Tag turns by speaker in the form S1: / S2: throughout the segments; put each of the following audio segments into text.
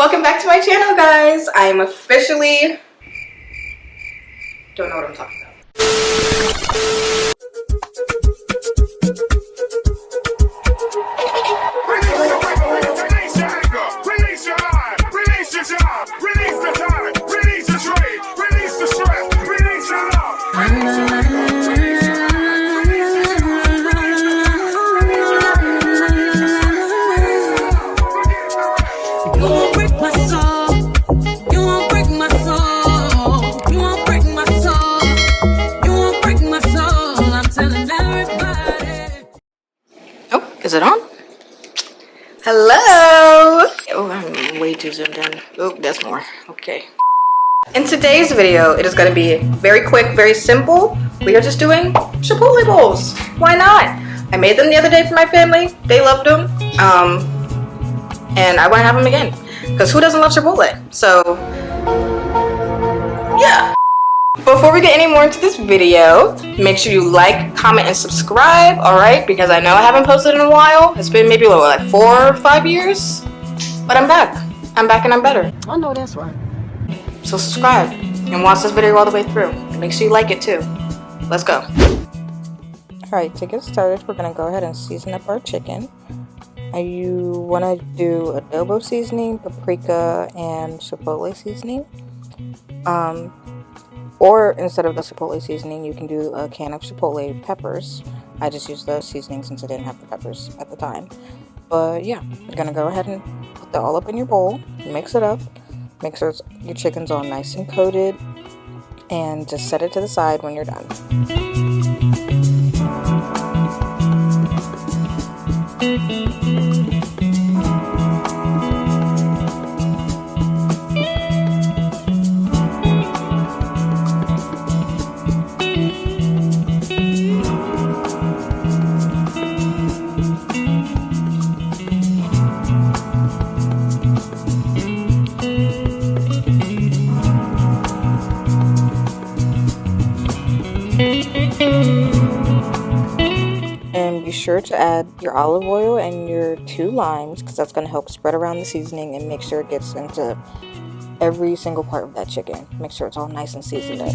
S1: Welcome back to my channel, guys. I am officially... don't know what I'm talking about.
S2: Release your anger, release your lie, release your job, release the time, release the trade, release the stress, release your love.
S3: You won't break my soul. You won't break my soul. You won't break my soul. You won't break my soul. I'm telling everybody.
S1: Oh, is it on? Hello. Oh, I'm way too zoomed in. Oh, that's more. Okay. In today's video, it is going to be very quick, very simple. We are just doing Chipotle bowls. Why not? I made them the other day for my family. They loved them. And I want to have them again. Because who doesn't love Chipotle? So, yeah. Before we get any more into this video, make sure you like, comment, and subscribe, alright? Because I know I haven't posted in a while. It's been maybe like 4 or 5 years. But I'm back. I'm back and I'm better.
S4: I know that's right.
S1: So subscribe and watch this video all the way through. Make sure you like it too. Let's go. Alright, to get started, we're going to go ahead and season up our chicken. You want to do adobo seasoning, paprika, and chipotle seasoning. Or instead of the chipotle seasoning, you can do a can of chipotle peppers. I just used the seasoning since I didn't have the peppers at the time. But yeah, you're going to go ahead and put that all up in your bowl, mix it up, make sure your chicken's all nice and coated, and just set it to the side when you're done. And be sure to add your olive oil and your 2 limes, because that's going to help spread around the seasoning and make sure it gets into every single part of that chicken. Make sure it's all nice and seasoned up.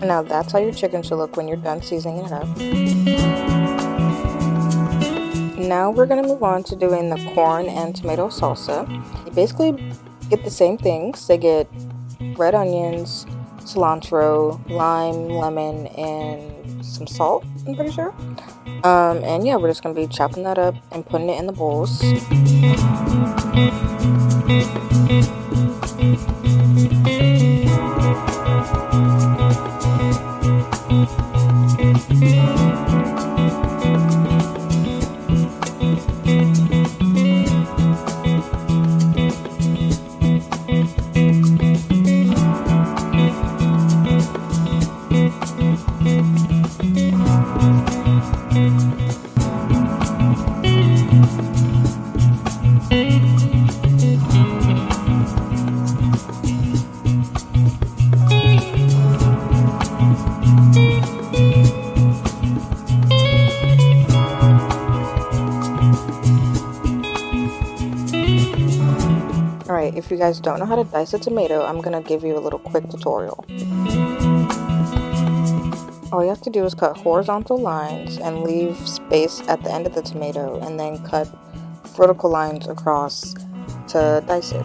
S1: Now that's how your chicken should look when you're done seasoning it up. Now we're going to move on to doing the corn and tomato salsa. You basically get the same things. They get red onions, cilantro, lime, lemon, and some salt, I'm pretty sure. And yeah, we're just going to be chopping that up and putting it in the bowls. Alright, if you guys don't know how to dice a tomato, I'm going to give you a little quick tutorial. All you have to do is cut horizontal lines and leave space at the end of the tomato, and then cut vertical lines across to dice it.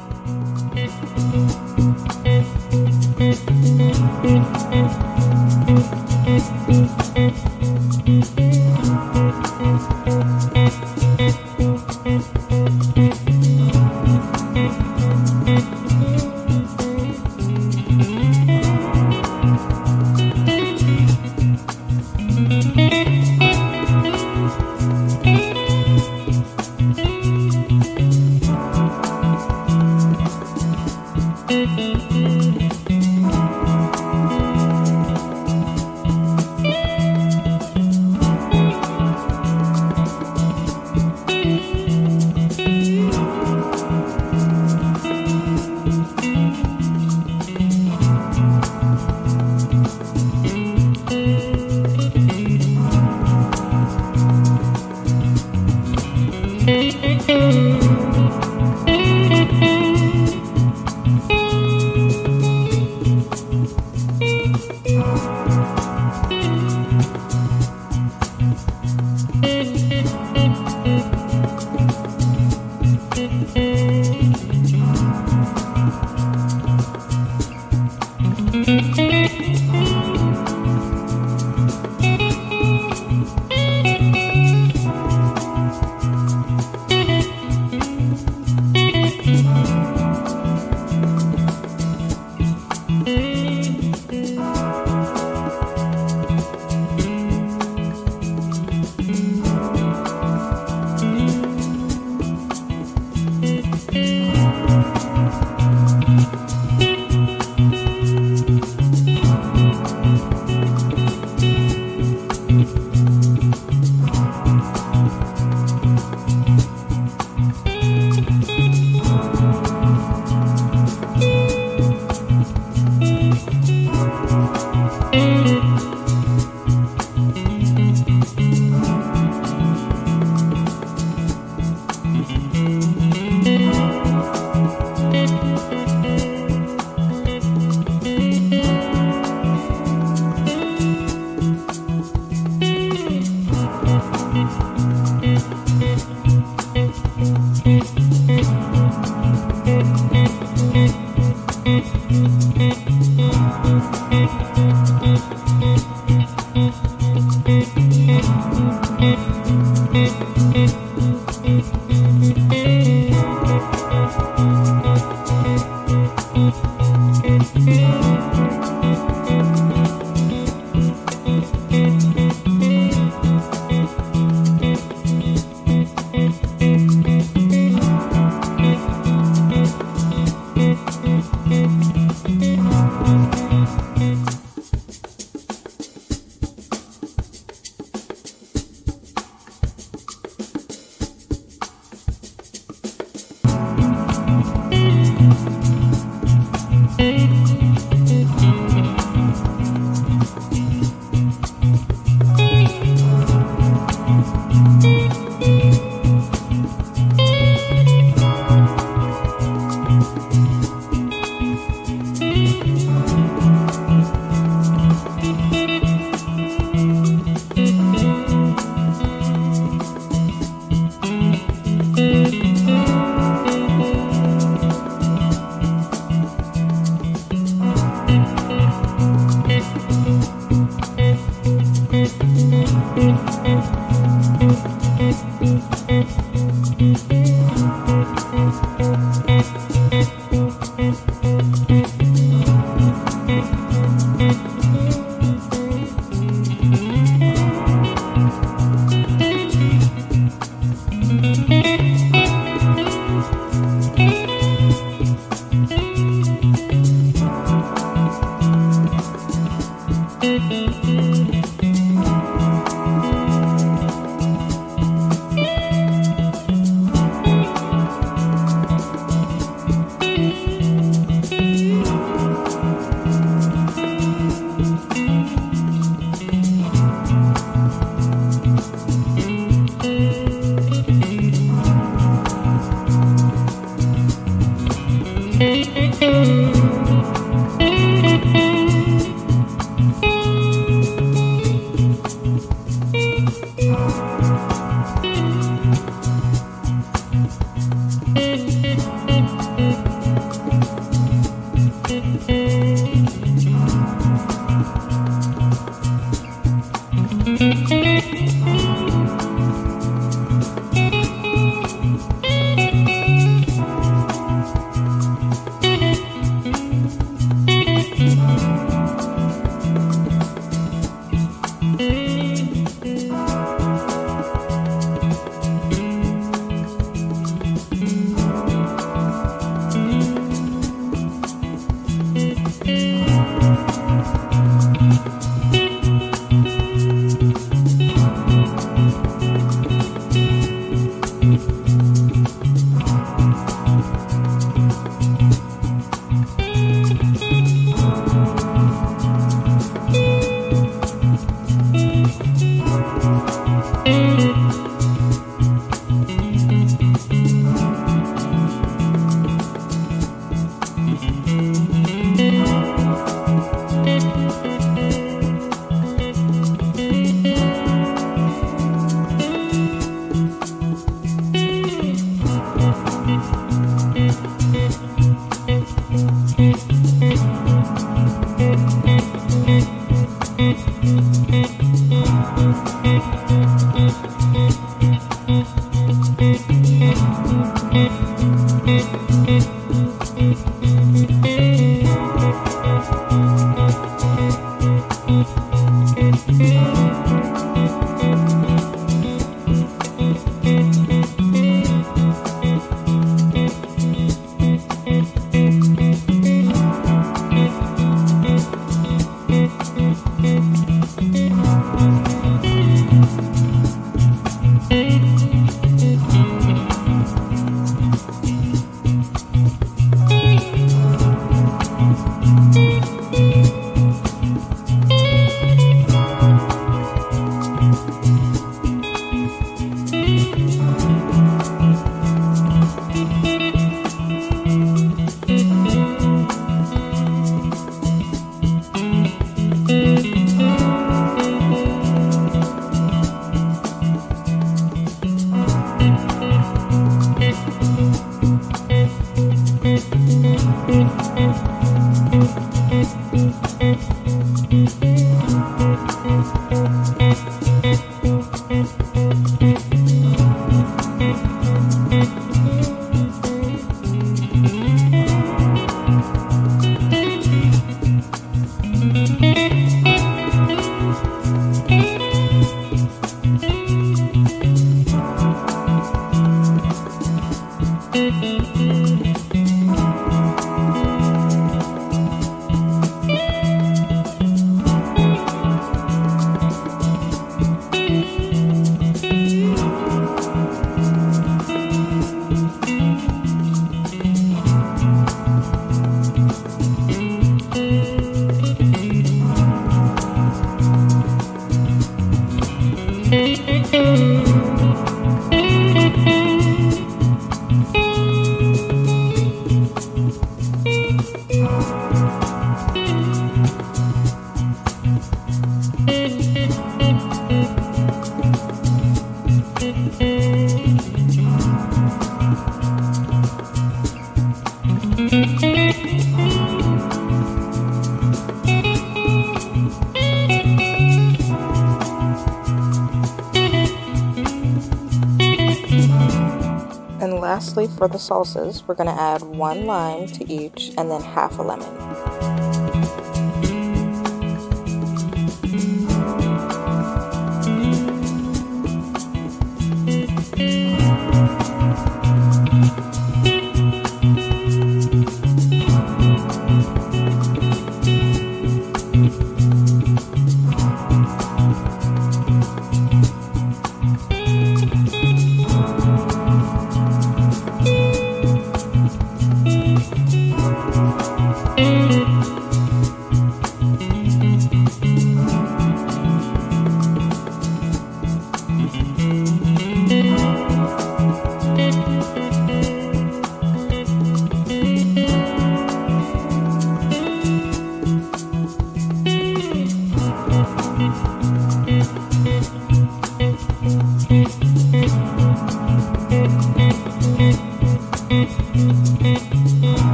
S1: And lastly, for the salsas, we're going to add 1 lime to each and then half a lemon.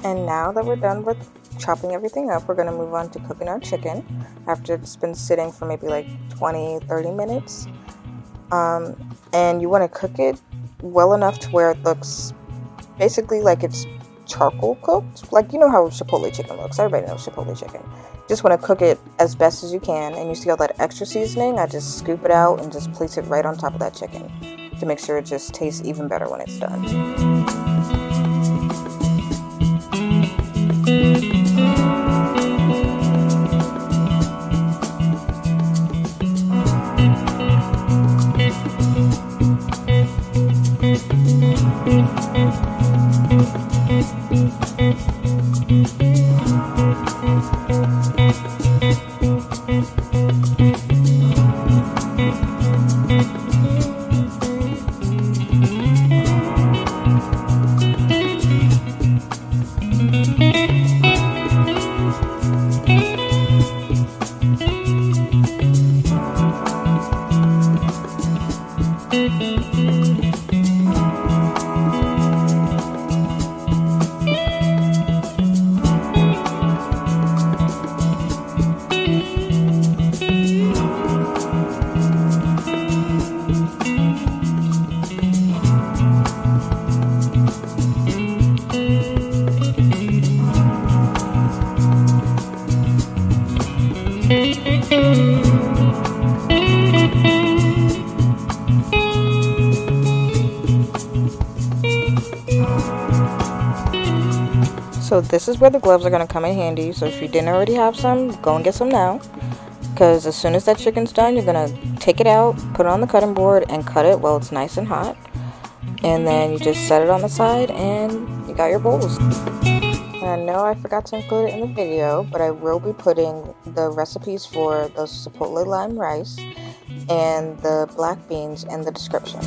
S1: And now that we're done with chopping everything up, we're going to move on to cooking our chicken after it's been sitting for maybe like 20-30 minutes. And you want to cook it well enough to where it looks basically like it's charcoal cooked. Like, you know how Chipotle chicken looks. Everybody knows Chipotle chicken. Just want to cook it as best as you can. And you see all that extra seasoning? I just scoop it out and just place it right on top of that chicken to make sure it just tastes even better when it's done. So this is where the gloves are going to come in handy. So if you didn't already have some, go and get some now. Because as soon as that chicken's done, you're going to take it out, put it on the cutting board, and cut it while it's nice and hot. And then you just set it on the side, and you got your bowls. And I know I forgot to include it in the video, but I will be putting the recipes for the chipotle lime rice and the black beans in the description.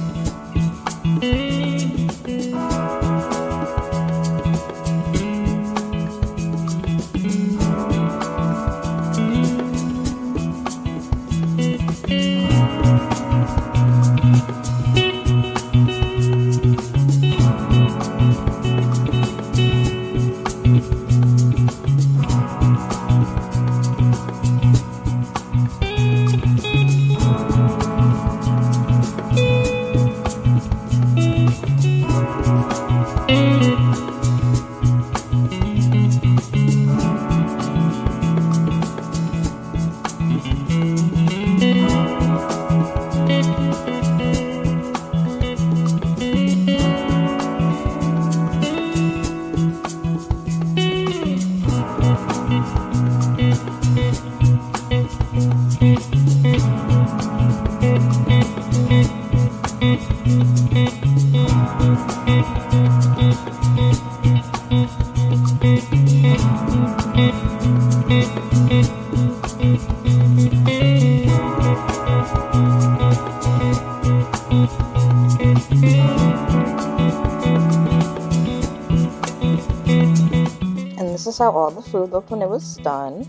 S1: And this is how all the food looked when it was done.